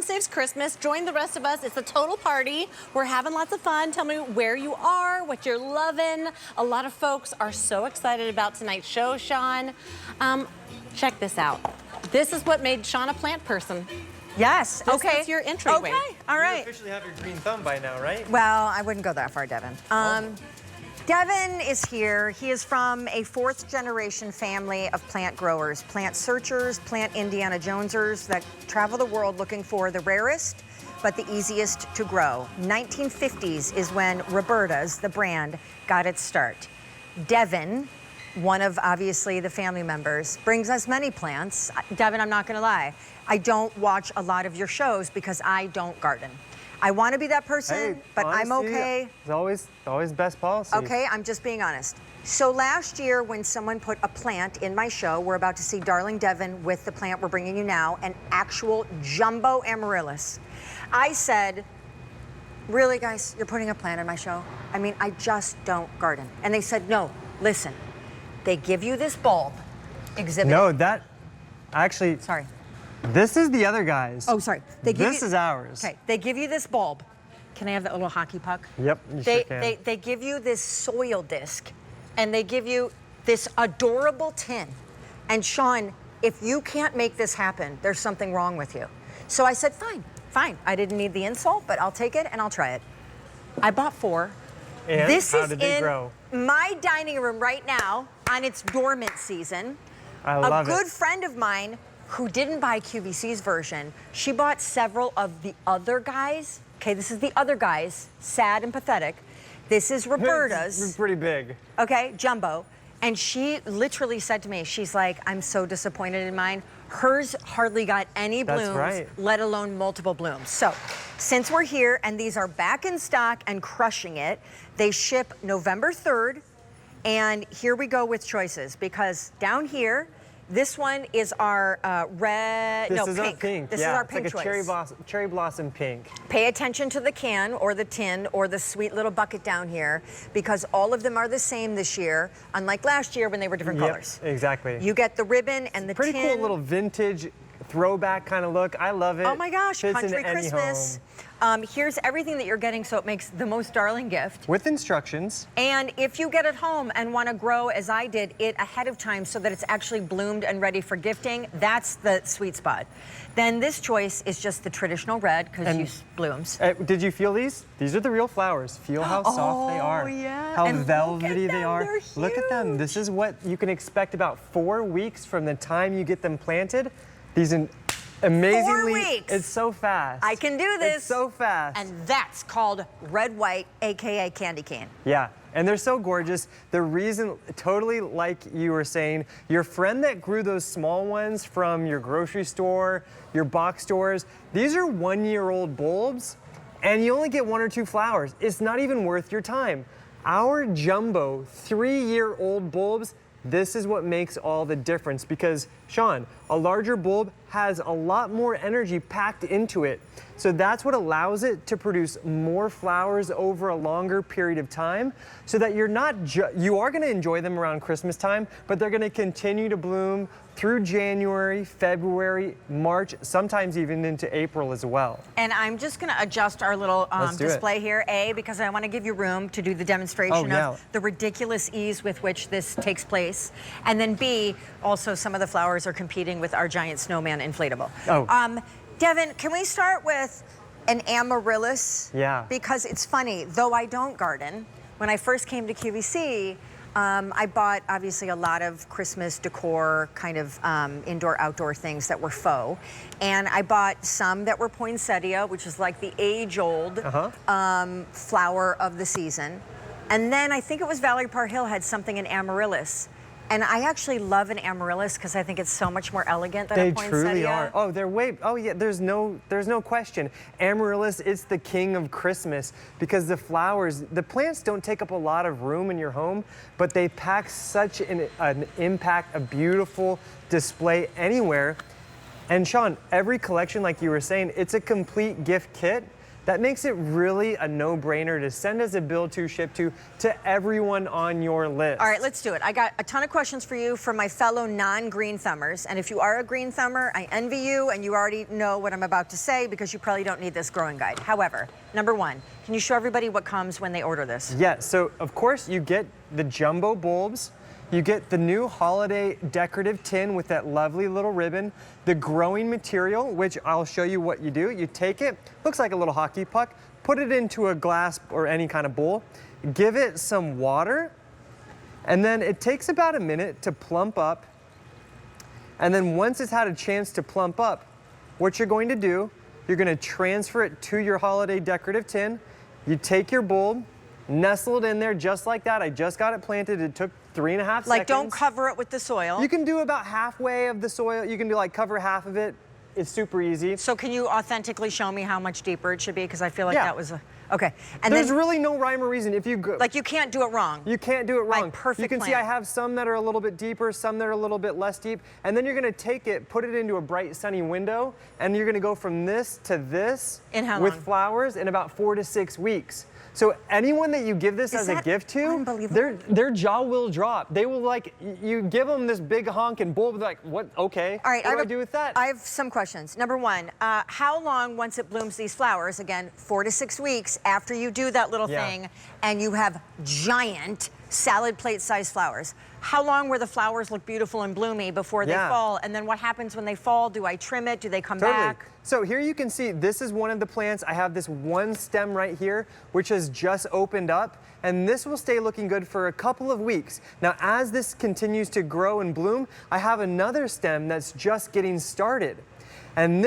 Everyone saves Christmas. Join the rest of us. It's a total party. We're having lots of fun. Tell me where you are, what you're loving. A lot of folks are so excited about tonight's show, Sean. Check this out. This is what made Sean a plant person. Yes. This is your entryway. Okay. All right. You officially have your green thumb by now, right? Well, I wouldn't go that far, Devin. Devin is here. He is from a fourth-generation family of plant growers, plant searchers, plant Indiana Jonesers that travel the world looking for the rarest but the easiest to grow. 1950s is when Roberta's, the brand, got its start. Devin, one of obviously the family members, brings us many plants. Devin, I'm not gonna lie, I don't watch a lot of your shows because I don't garden. I want to be that person, but I'm okay. It's always best policy. Okay, I'm just being honest. So last year when someone put a plant in my show, we're about to see Darling Devin with the plant we're bringing you now, an actual jumbo amaryllis. I said, really guys, you're putting a plant in my show? I mean, I just don't garden. And they said, no, listen, they give you this bulb, exhibit. No, that, actually. Sorry. This is the other guy's. Oh, sorry. This is ours. Okay, they give you this bulb. Can I have that little hockey puck? Yep, you sure can. They give you this soil disc, and they give you this adorable tin. And Sean, if you can't make this happen, there's something wrong with you. So I said, fine, fine. I didn't need the insult, but I'll take it and I'll try it. I bought 4. And this how is did they grow? My dining room right now on its dormant season. I love it. A good friend of mine who didn't buy QVC's version, she bought several of the other guys. Okay, this is the other guys, sad and pathetic. This is Roberta's. It's pretty big. Okay, jumbo. And she literally said to me, she's like, I'm so disappointed in mine. Hers hardly got any blooms, let alone multiple blooms. So, since we're here and these are back in stock and crushing it, they ship November 3rd. And here we go with choices, because down here, this one is our pink. Our pink. This is our pink it's like choice. a cherry blossom pink. Pay attention to the can or the tin or the sweet little bucket down here, because all of them are the same this year, unlike last year when they were different colors. Exactly. You get the ribbon and the tin. Pretty cool little vintage throwback kind of look. I love it. Oh my gosh, Fits country into any Christmas. home. Here's everything that you're getting, so it makes the most darling gift. With instructions. And if you get it home and want to grow, as I did, it ahead of time so that it's actually bloomed and ready for gifting, that's the sweet spot. Then this choice is just the traditional red, because you blooms. Did you feel these? These are the real flowers. Feel how soft they are. Yeah. How And velvety look at they them, are. they're Look at them. This is what you can expect about 4 weeks from the time you get them planted. These amazingly, 4 weeks. It's so fast. I can do this. It's so fast. And that's called red white, AKA candy cane. Yeah, and they're so gorgeous. The reason, totally like you were saying, your friend that grew those small ones from your grocery store, your box stores, these are 1-year-old bulbs, and you only get 1 or 2 flowers. It's not even worth your time. Our jumbo 3-year-old bulbs, this is what makes all the difference, because, Sean, a larger bulb has a lot more energy packed into it. So that's what allows it to produce more flowers over a longer period of time, so that you are going to enjoy them around Christmas time, but they're going to continue to bloom through January, February, March, sometimes even into April as well. And I'm just going to adjust our little display here, A, because I want to give you room to do the demonstration of the ridiculous ease with which this takes place. And then B, also some of the flowers are competing with our giant snowman inflatable. Devin, can we start with an amaryllis? Yeah. Because it's funny, though I don't garden, when I first came to QVC, I bought obviously a lot of Christmas decor, kind of indoor-outdoor things that were faux. And I bought some that were poinsettia, which is like the age-old flower of the season. And then I think it was Valerie Parr Hill had something in amaryllis. And I actually love an amaryllis because I think it's so much more elegant than a poinsettia. They truly are. Oh, they're yeah, there's no question. Amaryllis, it's the king of Christmas because the flowers, the plants don't take up a lot of room in your home, but they pack such an impact, a beautiful display anywhere. And Sean, every collection, like you were saying, it's a complete gift kit. that makes it really a no-brainer to send as a build to, ship to everyone on your list. All right, let's do it. I got a ton of questions for you from my fellow non-green thumbers. And if you are a green thumber, I envy you, and you already know what I'm about to say because you probably don't need this growing guide. However, number one, can you show everybody what comes when they order this? Yeah, so of course you get the jumbo bulbs. You get the new holiday decorative tin with that lovely little ribbon, the growing material, which I'll show you what you do. You take it, looks like a little hockey puck, put it into a glass or any kind of bowl, give it some water, and then it takes about a minute to plump up. And then once it's had a chance to plump up, what you're going to do, you're going to transfer it to your holiday decorative tin. You take your bulb, nestle it in there just like that. I just got it planted. It took 3.5 seconds. Like, don't cover it with the soil. You can do about halfway of the soil. You can do like cover half of it. It's super easy. So can you authentically show me how much deeper it should be? Because I feel like that was a, okay. And there's then, really no rhyme or reason. If you go, like, you can't do it wrong. you can't do it wrong. Like, perfect You can see plant. I have some that are a little bit deeper, some that are a little bit less deep. And then you're gonna take it, put it into a bright sunny window, and you're gonna go from this to this In how with long? flowers in about 4 to 6 weeks. So anyone that you give this as a that gift to, unbelievable? their jaw will drop. They will like, you give them this big honking bulb, they're like, what, okay, All right, what do I do with that? I have some questions. Number one, how long, once it blooms these flowers, again, 4 to 6 weeks after you do that little thing, and you have giant salad plate sized flowers, how long where the flowers look beautiful and bloomy before they fall? And then what happens when they fall? Do I trim it? Do they come back? So here you can see, this is one of the plants. I have this one stem right here, which has just opened up, and this will stay looking good for a couple of weeks. Now, as this continues to grow and bloom, I have another stem that's just getting started. And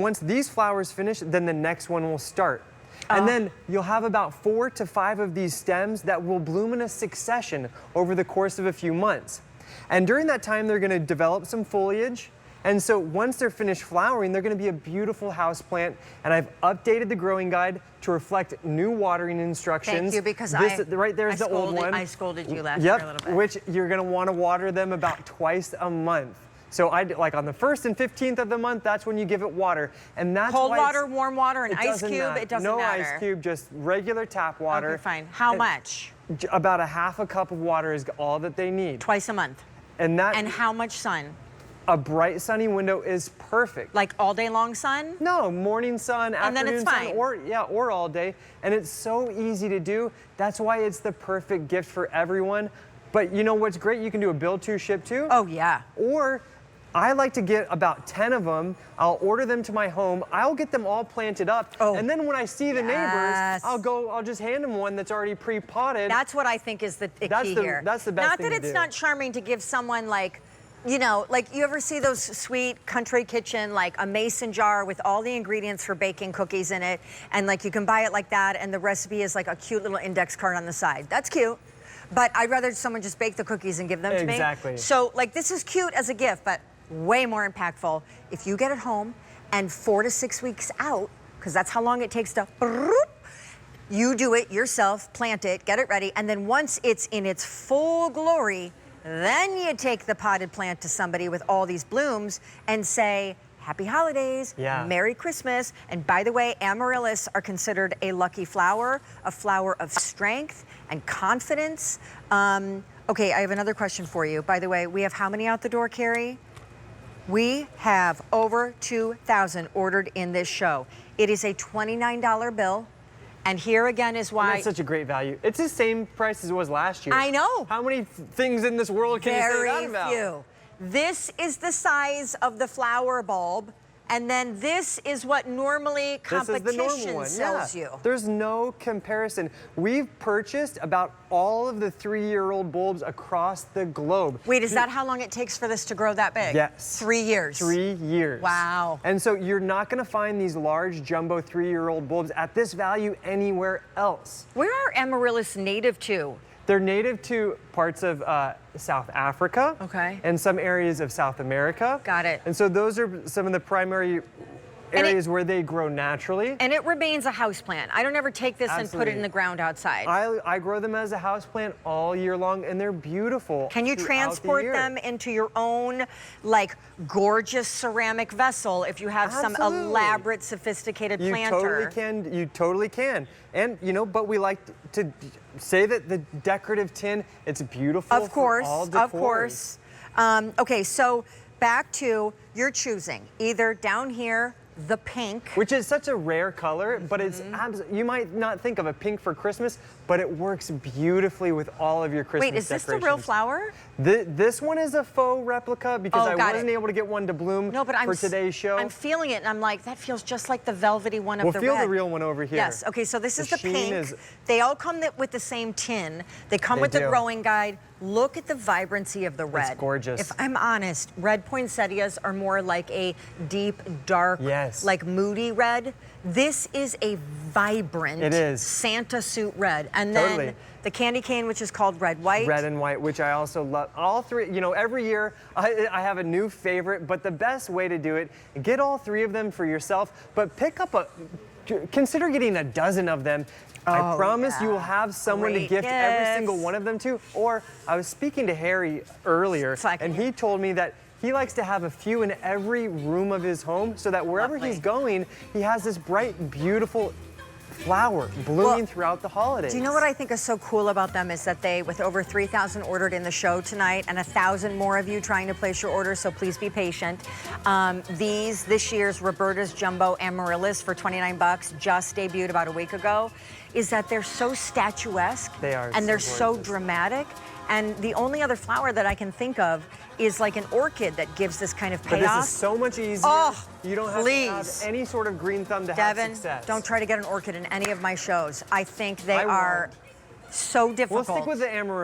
once these flowers finish, then the next one will start. And then you'll have about 4 to 5 of these stems that will bloom in a succession over the course of a few months. And during that time, they're gonna develop some foliage. And so once they're finished flowering, they're gonna be a beautiful houseplant. And I've updated the growing guide to reflect new watering instructions. Thank you, because right there's the old one. I scolded you last year a little bit. Which you're gonna wanna water them about twice a month. So like on the 1st and 15th of the month, that's when you give it water. And that's cold why water, warm water, an ice cube, it doesn't no matter. No ice cube, just regular tap water. Okay, fine. How much? About 1/2 cup of water is all that they need. Twice a month. And how much sun? A bright sunny window is perfect. Like all day long sun? No, morning sun, and then afternoon it's fine. sun, or all day. And it's so easy to do. That's why it's the perfect gift for everyone. But you know what's great? You can do a build to, ship to. Oh yeah. Or I like to get about 10 of them. I'll order them to my home. I'll get them all planted up. And then when I see the neighbors, I'll just hand them one that's already pre-potted. That's what I think is the key here. That's the best thing to do. Not that it's not charming to give someone like, you know, like you ever see those sweet country kitchen, like a mason jar with all the ingredients for baking cookies in it. And like you can buy it like that and the recipe is like a cute little index card on the side. That's cute. But I'd rather someone just bake the cookies and give them to me. Exactly. So like this is cute as a gift, but way more impactful if you get it home and 4 to 6 weeks out, because that's how long it takes to, you do it yourself, plant it, get it ready, and then once it's in its full glory, then you take the potted plant to somebody with all these blooms and say, Happy Holidays, Merry Christmas. And by the way, Amaryllis are considered a lucky flower, a flower of strength and confidence. Okay, I have another question for you. By the way, we have how many out the door, Carrie? We have over 2,000 ordered in this show. It is a $29 bill. And here again is why. That's such a great value. It's the same price as it was last year. I know. How many things in this world can you say that about? Very few. This is the size of the flower bulb. And then this is what normally competition sells you. There's no comparison. We've purchased about all of the 3-year-old bulbs across the globe. Wait, is that how long it takes for this to grow that big? Yes. 3 years. 3 years. Wow. And so you're not going to find these large jumbo 3-year-old bulbs at this value anywhere else. Where are Amaryllis native to? They're native to parts of South Africa. Okay. And some areas of South America. Got it. And so those are some of the primary areas where they grow naturally. And it remains a houseplant. I don't ever take this and put it in the ground outside. I grow them as a houseplant all year long, and they're beautiful. Can you transport them into your own, like, gorgeous ceramic vessel if you have some elaborate, sophisticated planter? You totally can. And, you know, but we like to say that the decorative tin, it's beautiful. Of course, for all decors. of course. Okay, so back to your choosing. Either down here, the pink. Which is such a rare color, but it's you might not think of a pink for Christmas, but it works beautifully with all of your Christmas Wait, is this decorations. the real flower? This one is a faux replica because I wasn't able to get one to bloom for today's show. I'm feeling it, and I'm like, that feels just like the velvety one of the red. We'll feel the real one over here. Yes, okay, so this is the pink. They all come with the same tin. They come with the growing guide. Look at the vibrancy of the red. It's gorgeous. If I'm honest, red poinsettias are more like a deep, dark, like moody red. This is a vibrant Santa suit red. And then the candy cane, which is called red white. Red and white, which I also love. All three, you know, every year I have a new favorite, but the best way to do it, get all three of them for yourself, but pick up consider getting a dozen of them. I promise you will have someone to gift every single one of them to. Or I was speaking to Harry earlier, and he told me that he likes to have a few in every room of his home so that wherever he's going, he has this bright, beautiful flower blooming throughout the holidays. Do you know what I think is so cool about them is that they, with over 3,000 ordered in the show tonight and 1,000 more of you trying to place your order, so please be patient. This year's Roberta's Jumbo Amaryllis for 29 bucks just debuted about a week ago, is that they're so statuesque. They are. And they're so dramatic. And the only other flower that I can think of is like an orchid that gives this kind of payoff. But this is so much easier. Oh, you don't have to have any sort of green thumb to have success. Don't try to get an orchid in any of my shows. I think they are so difficult. We'll stick with the Amaryllis.